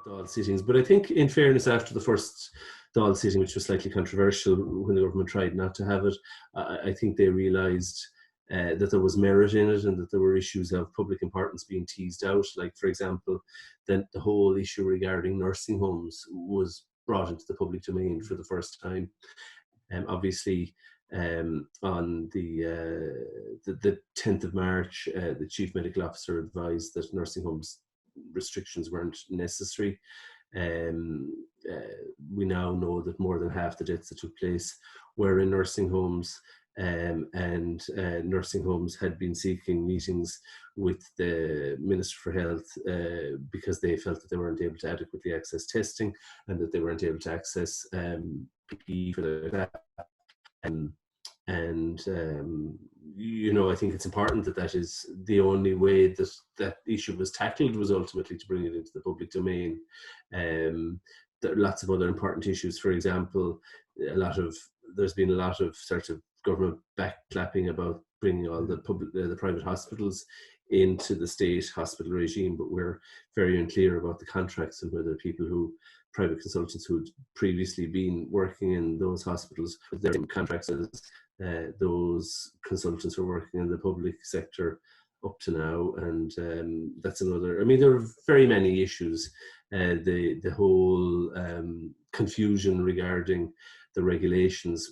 Dáil sittings. But I think, in fairness, after the first Dáil sitting, which was slightly controversial when the government tried not to have it, I think they realised that there was merit in it and that there were issues of public importance being teased out. Like, for example, the whole issue regarding nursing homes was brought into the public domain for the first time. Obviously, on the 10th of March, the Chief Medical Officer advised that nursing homes restrictions weren't necessary. We now know that more than half the deaths that took place were in nursing homes, and nursing homes had been seeking meetings with the Minister for Health because they felt that they weren't able to adequately access testing and that they weren't able to access PPE for their staff. I think it's important that is the only way that that issue was tackled, was ultimately to bring it into the public domain. There are lots of other important issues. For example, there's been a lot of sort of government backclapping about bringing all the private hospitals into the state hospital regime, but we're very unclear about the contracts and whether private consultants who'd previously been working in those hospitals with their contracts as those consultants who are working in the public sector up to now. And that's another, there are very many issues. The whole confusion regarding the regulations,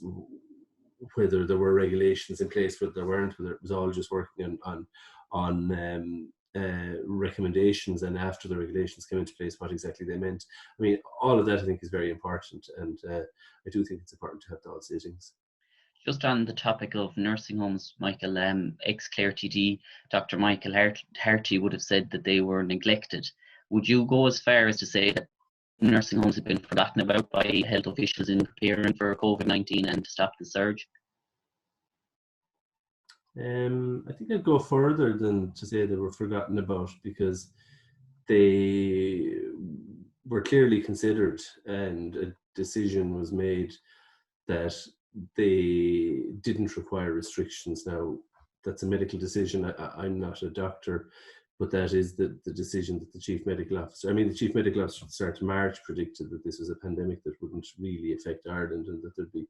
whether there were regulations in place, whether there weren't, whether it was all just working on recommendations, and after the regulations came into place, what exactly they meant. All of that I think is very important, and I do think it's important to have Dáil sittings. Just on the topic of nursing homes, Michael, ex-Clare TD, Dr. Michael Harty would have said that they were neglected. Would you go as far as to say that nursing homes have been forgotten about by health officials in preparing for COVID-19 and to stop the surge? I think I'd go further than to say they were forgotten about, because they were clearly considered and a decision was made that they didn't require restrictions. Now, that's a medical decision. I'm not a doctor, but that is the decision that the Chief Medical Officer, the Chief Medical Officer at the start of March predicted that this was a pandemic that wouldn't really affect Ireland and that there'd be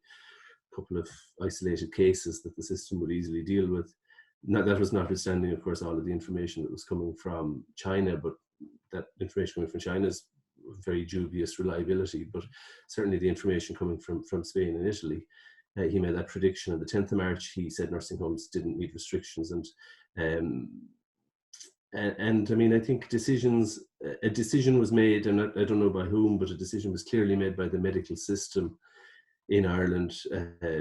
couple of isolated cases that the system would easily deal with. Now, that was notwithstanding, of course, all of the information that was coming from China, but that information coming from China is very dubious reliability. But certainly the information coming from Spain and Italy, he made that prediction on the 10th of March. He said nursing homes didn't need restrictions, and I think a decision was made, and I don't know by whom, but a decision was clearly made by the medical system in Ireland,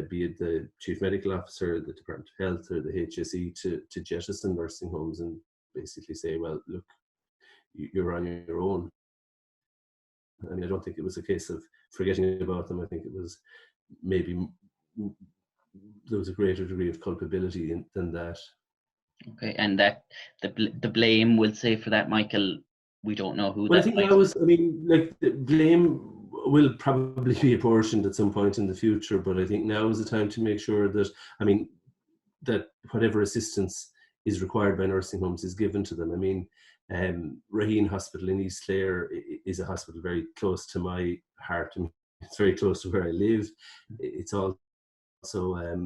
be it the Chief Medical Officer, the Department of Health, or the HSE, to jettison nursing homes and basically say, well, look, you're on your own. I don't think it was a case of forgetting about them. I think it was maybe there was a greater degree of culpability than that. Okay, and that the blame, we'll say, for that, Michael, we don't know who. Well, I think the blame will probably be apportioned at some point in the future, but I think now is the time to make sure that, that whatever assistance is required by nursing homes is given to them. Raheen Hospital in East Clare is a hospital very close to my heart. It's very close to where I live. It's also a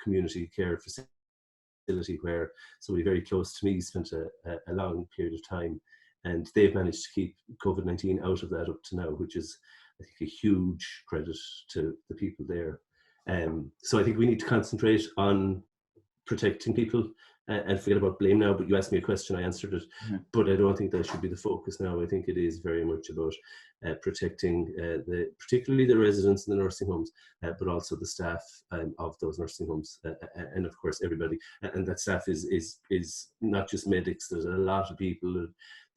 community care facility where somebody very close to me spent a long period of time. And they've managed to keep COVID-19 out of that up to now, which is, I think, a huge credit to the people there. So I think we need to concentrate on protecting people and forget about blame now. But you asked me a question, I answered it. Mm-hmm. But I don't think that should be the focus now. I think it is very much about protecting particularly the residents in the nursing homes, but also the staff of those nursing homes, and of course everybody. And that staff is not just medics. There's a lot of people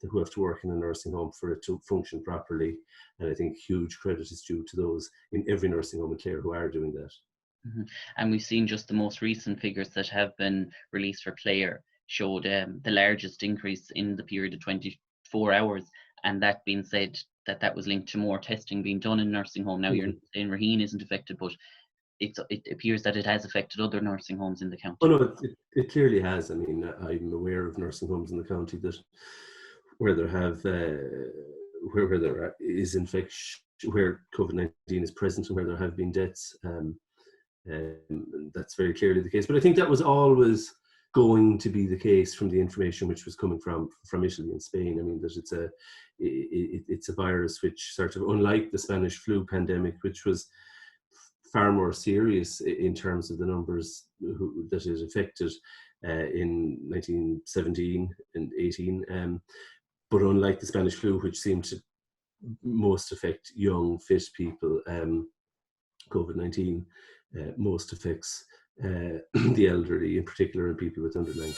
who have to work in a nursing home for it to function properly. And I think huge credit is due to those in every nursing home in Clare who are doing that. Mm-hmm. And we've seen just the most recent figures that have been released for Clare showed the largest increase in the period of 24 hours. And that being said, that was linked to more testing being done in nursing home. Now, mm-hmm. You're saying Raheen isn't affected, but it appears that it has affected other nursing homes in the county. Oh no, it clearly has. I'm aware of nursing homes in the county that where there have where there is infection, where COVID-19 is present, and where there have been deaths. That's very clearly the case. But I think that was always going to be the case from the information which was coming from Italy and Spain. I mean, that it's a virus which, sort of unlike the Spanish flu pandemic, which was far more serious in terms of the numbers that it affected in 1917 and 18. But unlike the Spanish flu, which seemed to most affect young, fit people, COVID-19 most affects the elderly in particular, and people with underlying